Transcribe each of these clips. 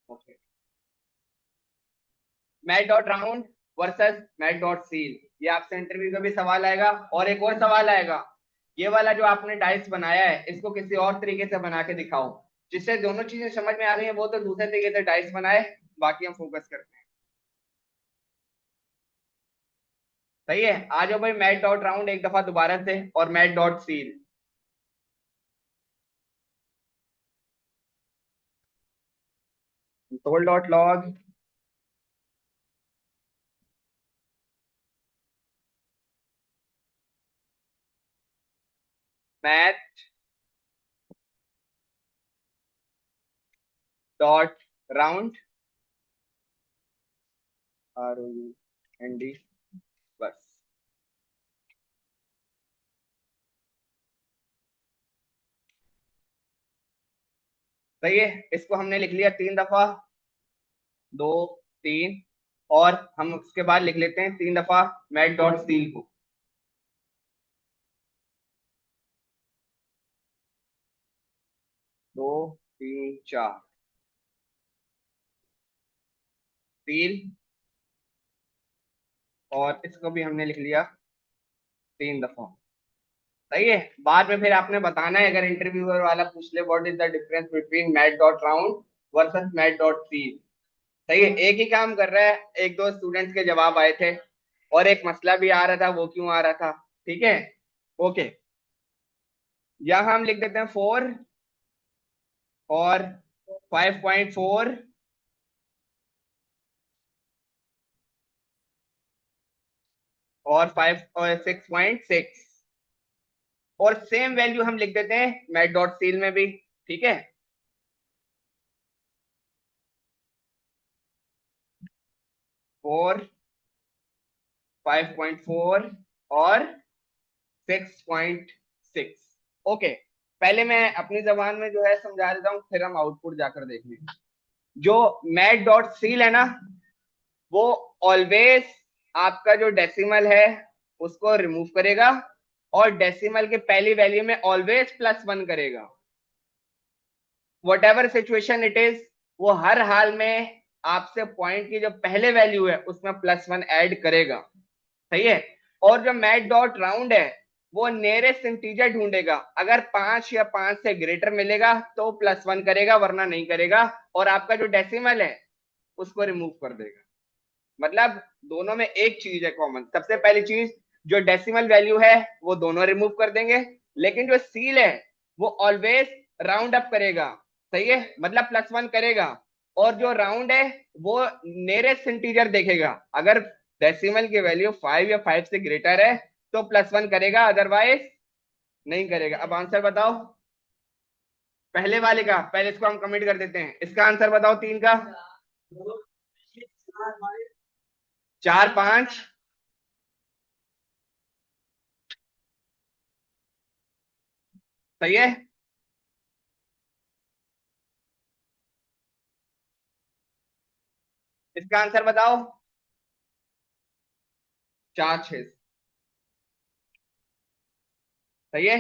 Okay, math dot round versus math dot seal, ये आपसे interview का भी सवाल आएगा। और एक और सवाल आएगा, ये वाला जो आपने डाइस बनाया है इसको किसी और तरीके से बना के दिखाओ, जिससे दोनों चीजें समझ में आ रही है। वो तो दूसरे तरीके से डाइस बनाए, बाकी हम फोकस करते हैं। सही है, आ जाओ भाई, मैट डॉट राउंड एक दफा दोबारा से, और math dot seal. Console dot log math dot round, ROUND, बस। सही है, इसको हमने लिख लिया 3 दफा, 2, 3, और हम उसके बाद लिख लेते हैं 3 दफा मैट डॉट सील को। 2, 3, 4, सील, और इसको भी हमने लिख लिया 3 दफा। सही है, बाद में फिर आपने बताना है, अगर इंटरव्यूअर वाला पूछ ले what is the difference between math dot round versus math dot seal. सही है, एक ही काम कर रहा है, एक दो स्टूडेंट्स के जवाब आए थे, और एक मसला भी आ रहा था, वो क्यों आ रहा था। ठीक है, ओके, यहाँ हम लिख देते हैं 4 और 5.4 और 5 और 6.6, और सेम वैल्यू हम लिख देते हैं मैट डॉट सील में भी। ठीक है, 4, 5.4 और 6.6। ओके, पहले मैं अपनी जबान में जो है समझा देता हूँ, फिर हम आउटपुट जाकर देख लेंगे। जो मैट डॉट सील है ना, वो ऑलवेज आपका जो डेसिमल है उसको रिमूव करेगा, और डेसिमल के पहली वैल्यू में ऑलवेज +1 करेगा। What ever situation it is, वो हर हाल में आपसे पॉइंट की जो पहले वैल्यू है उसमें +1 ऐड करेगा। सही है, और जो मैट डॉट राउंड है वो नियरेस्ट इंटीजर ढूंढेगा, अगर 5 या 5 से ग्रेटर मिलेगा तो +1 करेगा, वरना नहीं करेगा, और आपका जो डेसिमल है उसको रिमूव कर देगा। मतलब दोनों में एक चीज है कॉमन, सबसे पहली चीज, जो डेसिमल वैल्यू है वो दोनों रिमूव कर देंगे, लेकिन जो सील है वो ऑलवेज राउंड अप करेगा। सही है, मतलब +1 करेगा, और जो राउंड है वो नियरेस्ट इंटीजर देखेगा, अगर डेसिमल की वैल्यू 5 या 5 से ग्रेटर है तो +1 करेगा, अदरवाइज नहीं करेगा। अब आंसर बताओ पहले वाले का, पहले इसको हम कमिट कर देते हैं, इसका आंसर बताओ 3 का। 4, 5, सही है। इसका आंसर बताओ, 4, 6, सही है।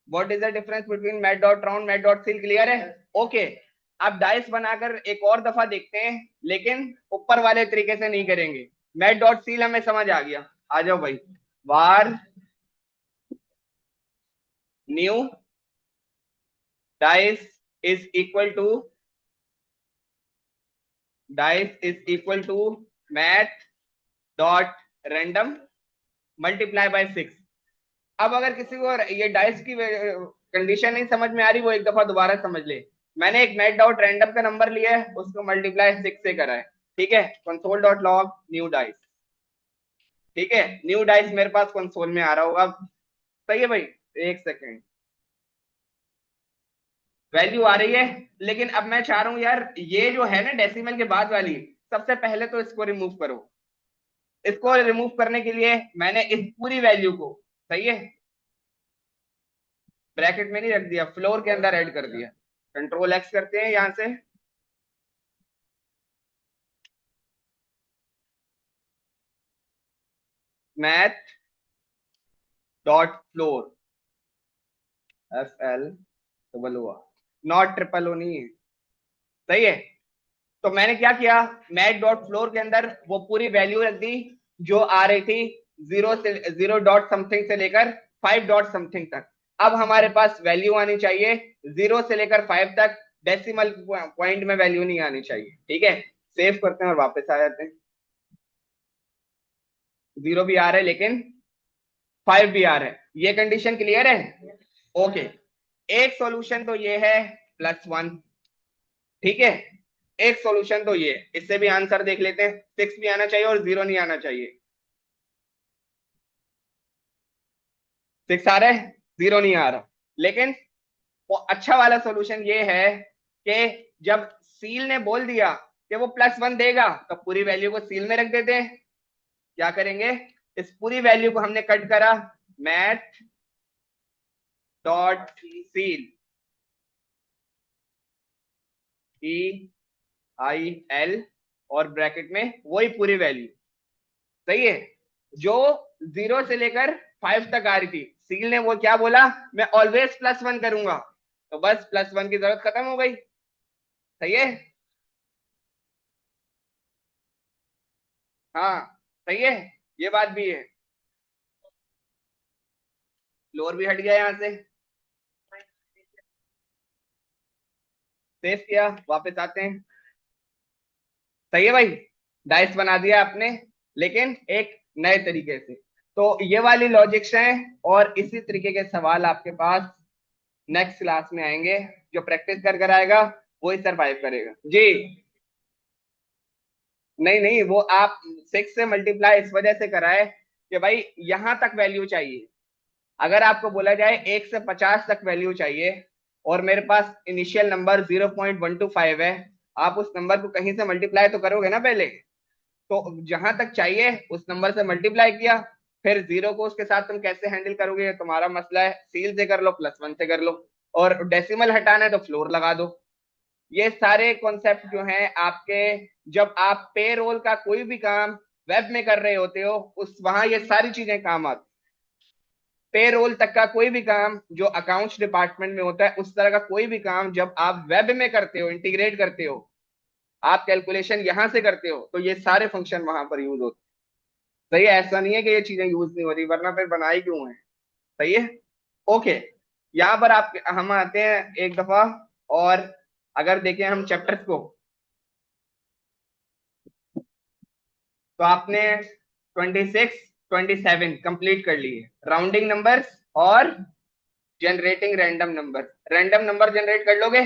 What is the difference between math dot round math dot seal, clear है। ओके, अब डाइस बनाकर एक और दफा देखते हैं, लेकिन ऊपर वाले तरीके से नहीं करेंगे। मैट डॉट सील हमें समझ आ गया, आ जाओ भाई। Var new dice is equal to, dice is equal to math dot random multiply by 6। अब अगर किसी को ये डाइस की कंडीशन नहीं समझ में आ रही, वो एक दफा दोबारा समझ ले। मैंने एक मैट डॉट रैंडम का नंबर लिया है, उसको मल्टीप्लाई 6 से करा है। ठीक है, console dot log new dice. ठीक है, न्यू डाइस मेरे पास कंसोल में आ रहा होगा। सही है भाई, एक सेकेंड, वैल्यू आ रही है, लेकिन अब मैं चाह रहा हूं यार, ये जो है ना डेसिमल के बाद वाली, सबसे पहले तो इसको रिमूव करो। इसको रिमूव करने के लिए मैंने इस पूरी वैल्यू को, सही है, ब्रैकेट में नहीं रख दिया, फ्लोर के अंदर ऐड कर दिया। कंट्रोल X करते हैं यहां से, math dot floor, FL, double O, not triple O नहीं है। सही है, तो मैंने क्या किया, मैट डॉट फ्लोर के अंदर वो पूरी वैल्यू रख दी जो आ रही थी 0 डॉट समथिंग से लेकर 5 डॉट समथिंग तक। अब हमारे पास वैल्यू आनी चाहिए 0 से लेकर 5 तक, डेसिमल पॉइंट में वैल्यू नहीं आनी चाहिए। ठीक है, सेव करते हैं और वापस आ जाते हैं। 0 भी आ रहा है लेकिन 5 भी आ रहा है, ये कंडीशन क्लियर है। ओके, एक सॉल्यूशन तो ये है +1। ठीक है, एक सॉल्यूशन तो ये, इससे भी आंसर देख लेते हैं। 6 भी आना चाहिए और 0 नहीं आना चाहिए। 6 आ रहा है, 0 नहीं आ रहा। लेकिन वो अच्छा वाला सॉल्यूशन ये है कि जब सील ने बोल दिया कि वो +1 देगा, तो पूरी वैल्यू को सील में रख देते हैं। क्या करेंगे, इस पूरी वैल्यू को हमने कट करा, मैथ डॉट सील, EIL, और ब्रैकेट में वही पूरी वैल्यू। सही है, जो 0 से लेकर 5 तक आ रही थी, सील ने वो क्या बोला, मैं ऑलवेज +1 करूंगा, तो बस +1 की जरूरत खत्म हो गई। सही है, हाँ सही है, ये बात भी है। लोअर भी हट गया यहाँ से, सेव किया, वापस आते हैं। सही है भाई, डाइस बना दिया आपने, लेकिन एक नए तरीके से। तो ये वाली लॉजिक्स हैं, और इसी तरीके के सवाल आपके पास नेक्स्ट क्लास में आएंगे। जो प्रैक्टिस कर कर आएगा वही सरवाइव करेगा जी। नहीं नहीं, वो आप 6 से मल्टीप्लाई इस वजह से कराए कि भाई यहां तक वैल्यू चाहिए। अगर आपको बोला जाए 1 से 50 तक वैल्यू चाहिए, और मेरे पास इनिशियल नंबर 0.125 है, आप उस नंबर को कहीं से मल्टीप्लाई तो करोगे ना पहले। तो जहां तक चाहिए उस नंबर से मल्टीप्लाई किया, फिर 0 को उसके साथ तुम कैसे हैंडल करोगे, ये तुम्हारा मसला है। सील से कर लो, +1 से कर लो, और डेसिमल हटाना है तो फ्लोर लगा दो। ये सारे कॉन्सेप्ट जो हैं आपके, जब आप पे रोल का कोई भी काम वेब में कर रहे होते हो, उस वहां ये सारी चीजें काम आती। पे रोल तक का कोई भी काम जो अकाउंट्स डिपार्टमेंट में होता है, उस तरह का कोई भी काम जब आप वेब में करते हो, इंटीग्रेट करते हो, आप कैलकुलेशन यहां से करते हो, तो ये सारे फंक्शन वहां पर यूज होते हैं। सही है, ऐसा नहीं है कि ये चीजें यूज नहीं हो रही, वरना फिर बनाई क्यों है। सही है, ओके। यहाँ पर आप हम आते हैं एक दफा, और अगर देखें हम चैप्टर्स को, तो आपने 26 27 कंप्लीट कर लिए, राउंडिंग नंबर्स और generating random number. Random number generate कर लोगे,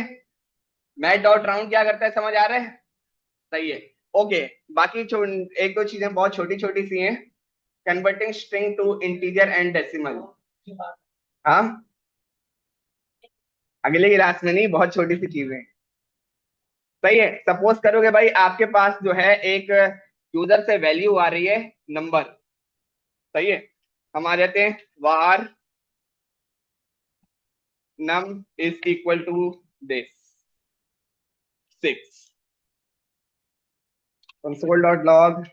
मैथ डॉट राउंड क्या करता है समझ आ रहा है। सही है, ओके। बाकी एक दो चीजें बहुत छोटी छोटी सी हैं, converting string to integer and decimal. हाँ, अगले क्लास में नहीं, बहुत छोटी सी चीजें। सही है, सपोज करोगे भाई आपके पास जो है एक यूजर से वैल्यू आ रही है नंबर। सही है, हम आ जाते हैं var num is equal to this 6, console.log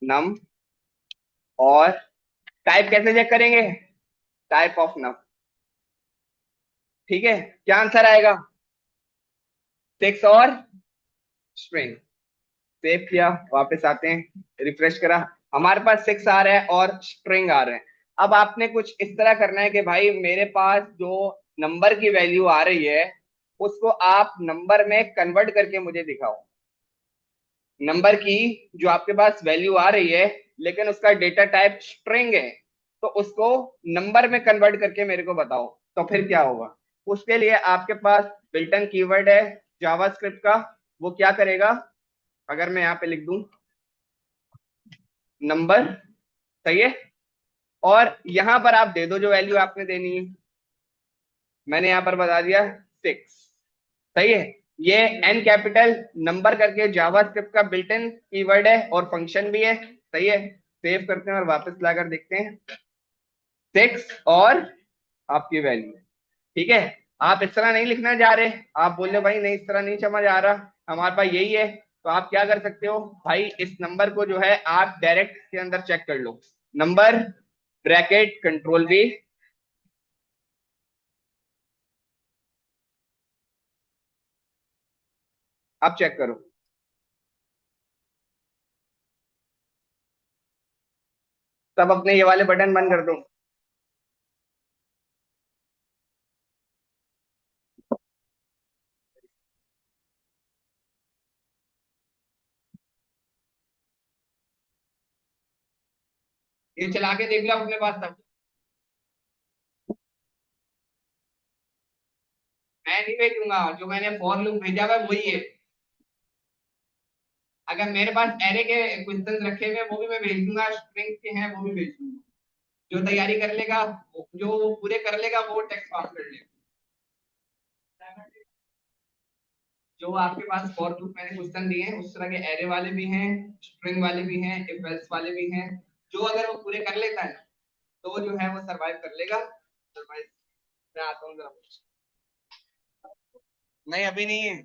num, और टाइप कैसे चेक करेंगे, टाइप ऑफ नम। ठीक है, क्या आंसर आएगा, 6 और स्ट्रिंग। सेव किया, वापस आते हैं, रिफ्रेश करा, हमारे पास 6 आ रहा है और स्ट्रिंग आ रहे हैं। अब आपने कुछ इस तरह करना है कि भाई मेरे पास जो नंबर की वैल्यू आ रही है, उसको आप नंबर में कन्वर्ट करके मुझे दिखाओ। नंबर की जो आपके पास वैल्यू आ रही है, लेकिन उसका डेटा टाइप स्ट्रिंग है, तो उसको नंबर में कन्वर्ट करके मेरे को बताओ, तो फिर क्या होगा। उसके लिए आपके पास बिल्टन कीवर्ड है जावास्क्रिप्ट का, वो क्या करेगा, अगर मैं यहाँ पे लिख दूं नंबर। सही है, और यहां पर आप दे दो जो वैल्यू आपने देनी है, मैंने यहां पर बता दिया 6। सही है, ये एन कैपिटल नंबर करके जावास्क्रिप्ट का बिल्ट इन कीवर्ड है और फंक्शन भी है। सही है, सेव करते हैं और वापस लाकर देखते हैं, 6 और आपकी वैल्यू। ठीक है, आप इस तरह नहीं लिखना जा रहे, आप बोल रहे भाई नहीं इस तरह नहीं समझ आ रहा, हमारे पास यही है, तो आप क्या कर सकते हो भाई, इस नंबर को जो है आप डायरेक्ट के अंदर चेक कर लो, नंबर ब्रैकेट कंट्रोल V, आप चेक करो। तब अपने ये वाले बटन बंद कर दो। ये चला के देख लो अपने पास तब। मैं नहीं भेजूंगा, जो मैंने फॉर लूप भेजा हुआ है वही है। अगर मेरे पास एरे के क्वेश्चन रखे हुए हैं, वो भी मैं भेज दूंगा, स्ट्रिंग के हैं वो भी भेज दूंगा। जो तैयारी कर लेगा, जो पूरे कर लेगा वो टेक्स्ट पास कर लेगा। जो आपके पास फॉर लूप मैंने क्वेश्चन दिए हैं उस तरह के एरे वाले भी हैं, स्ट्रिंग वाले भी हैं, इफ एल्स वाले भी हैं। जो अगर वो पूरे कर लेता है तो वो जो है वो सरवाइव कर लेगा। अदरवाइज मैं आता हूँ जरा। नहीं अभी नहीं है।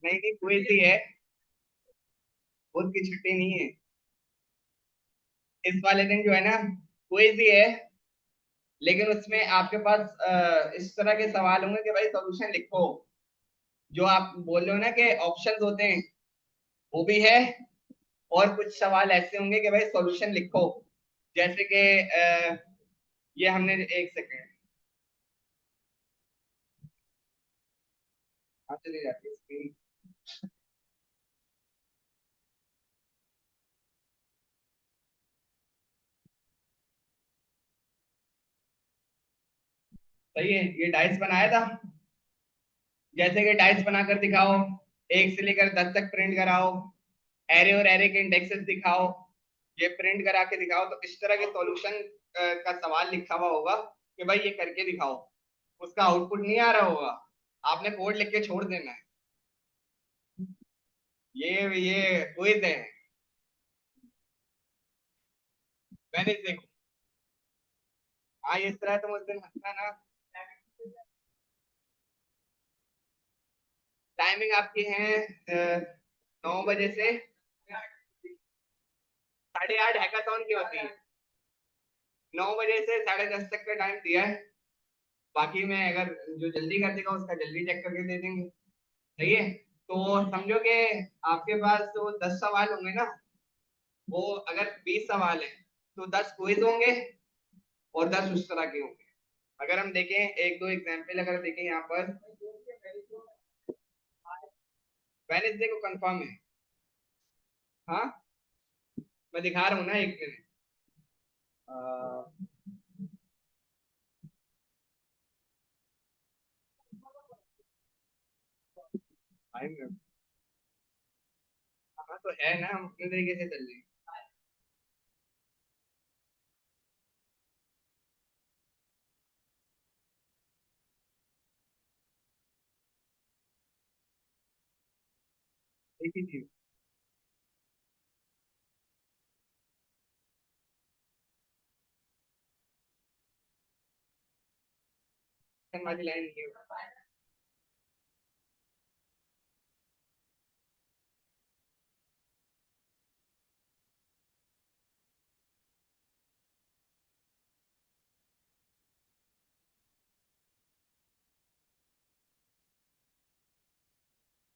नहीं नहीं कोई सी है, खुद की छुट्टी नहीं है। इस वाले दिन जो है ना, कोई सी है, लेकिन उसमें आपके पास इस तरह के सवाल होंगे कि भाई सॉल्यूशन लिखो। जो आप बोल रहे हो ना कि ऑप्शंस होते हैं, वो भी है। और कुछ सवाल ऐसे होंगे कि भाई सॉल्यूशन लिखो, जैसे कि ये हमने, एक सेकेंड, हाँ चली जाती है स्क्रीन। सही है, ये डाइस बनाया था। जैसे कि डाइस बनाकर दिखाओ, एक से लेकर 10 तक प्रिंट कराओ, एरे और एरे के इंडेक्सेस दिखाओ, ये प्रिंट करा के दिखाओ, तो इस तरह के सॉल्यूशन का सवाल लिखा हुआ होगा कि भाई ये करके दिखाओ। उसका आउटपुट नहीं आ रहा होगा, आपने कोड लिख के छोड़ देना है। ये क्विज है। मैंने देखो, हाँ इस तरह तुम उस दिन हंसना ना। टाइमिंग आपकी है 9 बजे से 8:30 हैकाथॉन की होती है। 9 बजे से 10:30 तक का टाइम दिया है। बाकी मैं अगर जो जल्दी कर देगा उसका जल्दी चेक करके दे देंगे। सही है। तो समझो कि आपके पास तो 10 सवाल होंगे ना, वो अगर 20 सवाल है तो 10 क्विज होंगे और 10 उस तरह के होंगे। अगर हम देखें एक दो एग्जाम्पल, अगर देखें यहाँ पर, वेनेसडे को कंफर्म है। हाँ, मैं दिखा रहा हूँ ना, एक मिनट। हाँ तो है ना, हम अपने तरीके से चल रहे हैं। एक ही चीज, हमारी लाइन नहीं है।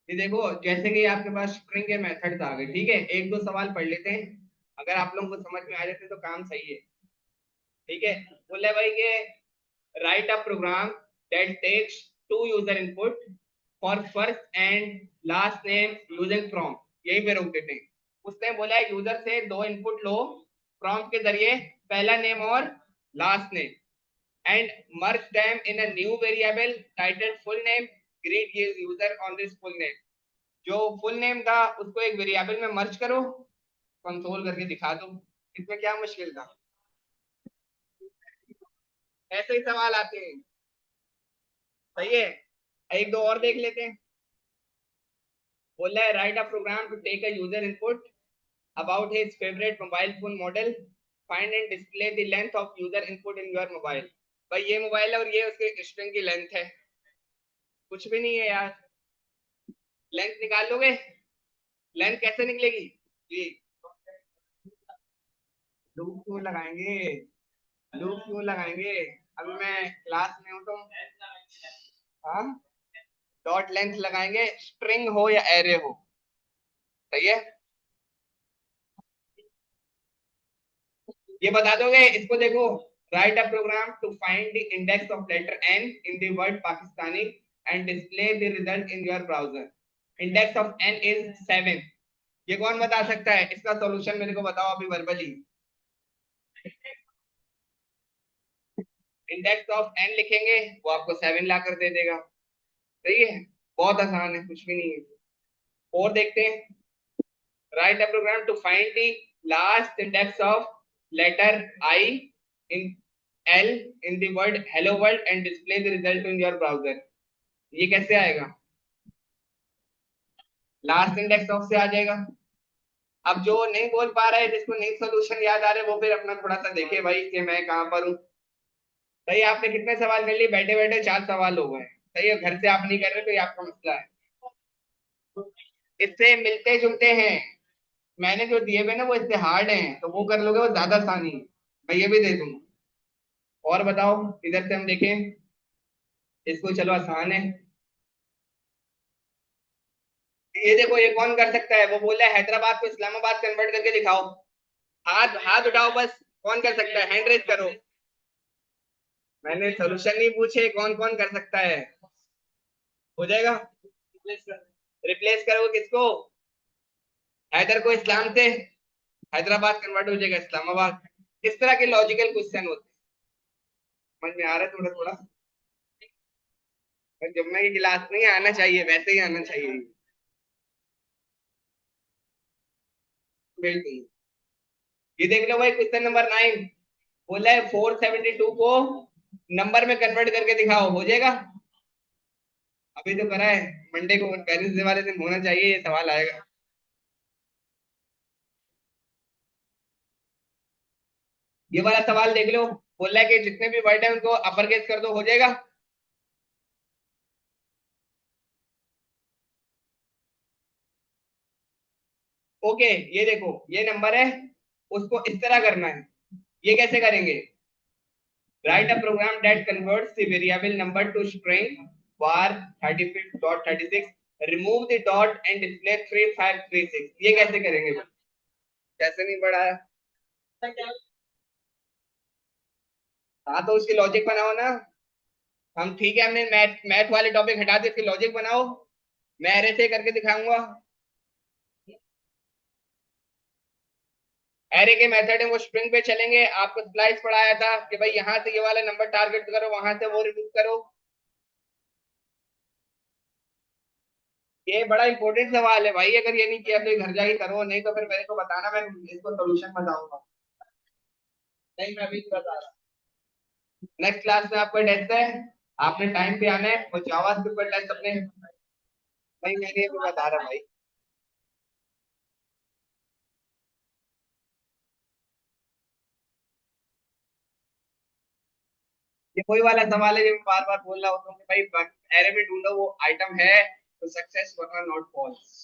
ये देखो, जैसे कि आपके पास स्ट्रिंग के मेथड्स आ गए, ठीक है, एक दो सवाल पढ़ लेते हैं। अगर आप लोगों को समझ में आ जाते हैं तो काम सही है। ठीक है। बोले भाई कि write a program that takes to user input for first and last name using from, यही पे रोक देते हैं। उसने बोला है यूजर से दो इनपुट लो प्रॉम्प्ट के जरिए, पहला नेम और last name, and merge them in a new variable titled full name, greet user on this full name। जो फुल नेम था उसको एक वेरिएबल में मर्ज करो, कंसोल करके दिखा दो। इसमें क्या मुश्किल था? ऐसे ही सवाल आते हैं। सही है। एक दो और देख लेते हैं। बोला है write a program to take a user input about his favourite mobile phone model, find and display the length of user input in your mobile. भाई ये मोबाइल है और ये उसके स्ट्रिंग की लेंथ है। कुछ भी नहीं है यार। लेंथ निकाल लोगे? लेंथ कैसे निकलेगी जी? लूप क्यों लगाएंगे? लूप क्यों लगाएंगे? अभी मैं क्लास में हूँ तो, हाँ, डॉट लेंथ लगाएंगे, स्ट्रिंग हो या एरे हो। सही है। ये बता दोगे इसको? देखो, write a program to find the index of letter N in the word Pakistani and display the result in your browser. Index of N is 7। ये कौन बता सकता है? इसका सॉल्यूशन मेरे को बताओ अभी वर्बली। इंडेक्स ऑफ एन लिखेंगे, वो आपको 7 ला कर दे देगा। सही है। बहुत आसान है, कुछ भी नहीं है। और देखते हैं, write a program to find the last index of letter I in L in the word hello world and display the result in your browser। ये कैसे आएगा? लास्ट इंडेक्स ऑफ से आ जाएगा। अब जो नहीं बोल पा रहा है, जिसको नहीं सोल्यूशन याद आ रहा है, वो फिर अपना थोड़ा सा देखे भाई कि मैं कहाँ पर हूँ। सही है। आपने कितने सवाल कर लिए? बैठे बैठे 4 सवाल हो गए। सही है, घर से आप नहीं कर रहे तो ये आपका मसला है। इससे मिलते जुलते हैं। मैंने जो दिए हुए ना वो इससे हार्ड हैं, तो वो कर लोगे, वो ज्यादा आसानी है। मैं ये भी दे दूंगा। और बताओ, इधर से हम देखें इसको, चलो आसान है। ये देखो, ये कौन कर सकता है? वो बोला है हैदराबाद को इस्लामाबाद कन्वर्ट करके दिखाओ। हाथ हाथ उठाओ बस। कौन कर सकता है? हैंड रेज करो। मैंने सोल्यूशन नहीं पूछे, कौन कौन कर सकता है? हो जाएगा। रिप्लेस करो किसको? हैदर को इस्लाम से, हैदराबाद कन्वर्ट हो जाएगा इस्लामाबाद। इस तरह के लॉजिकल क्वेश्चन होते हैं। समझ में आ रहा है थोड़ा थोड़ा? पर जुम्मे की क्लास नहीं आना चाहिए, वैसे ही आना चाहिए। बिल्कुल। ये देख लो भाई, क्वेश्चन नंबर 9। बोला है 472 को नंबर में कन्वर्ट करके दिखाओ। हो जाएगा? अभी तो करा है। मंडे को पेरेंट्स डे वाले दिन होना चाहिए, ये सवाल आएगा। ये वाला सवाल देख लो। बोला है कि जितने भी वर्ड है उनको अपर केस कर दो। हो जाएगा? ओके। ये देखो, ये नंबर है, उसको इस तरह करना है। ये कैसे करेंगे? Write a program that converts the variable number to string var 35.36, remove the dot and display 3536। ये कैसे करेंगे? कैसे नहीं पढ़ा है? हाँ तो उसकी लॉजिक बनाओ ना। हम ठीक है, हमने मैथ मैथ वाले टॉपिक हटा दिए, इसकी लॉजिक बनाओ। मैं अरे से करके दिखाऊंगा। एरे के मेथड है वो स्ट्रिंग पे चलेंगे। आपको स्लाइस पढ़ाया था कि भाई यहाँ से ये वाला नंबर टारगेट करो, वहां से वो रिमूव करो। ये बड़ा इंपॉर्टेंट सवाल है भाई, अगर ये नहीं किया तो ये घर जाके करो, नहीं तो फिर मेरे को बताना, मैं इसको सोल्यूशन बताऊंगा। नहीं, मैं अभी नहीं बता रहा। नेक्स्ट क्लास में आपका टेस्ट है, आपने टाइम पे आना है। और जावा स्क्रिप्ट पर टेस्ट अपने भाई, मैंने भी बता रहा भाई। ये कोई वाला सवाल है जो मैं बार बार बोल रहा होता हूँ कि भाई एरे में ढूंढो वो आइटम है तो सक्सेस वरना नॉट फॉल्स।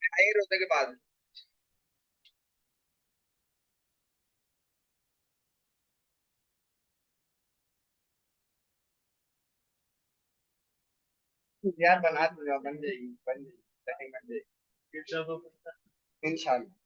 ढाई रोजे के बाद। यार बना दूंगा, बन जाएगी, बन जाएगी, बन जाएगी इंशाल्लाह।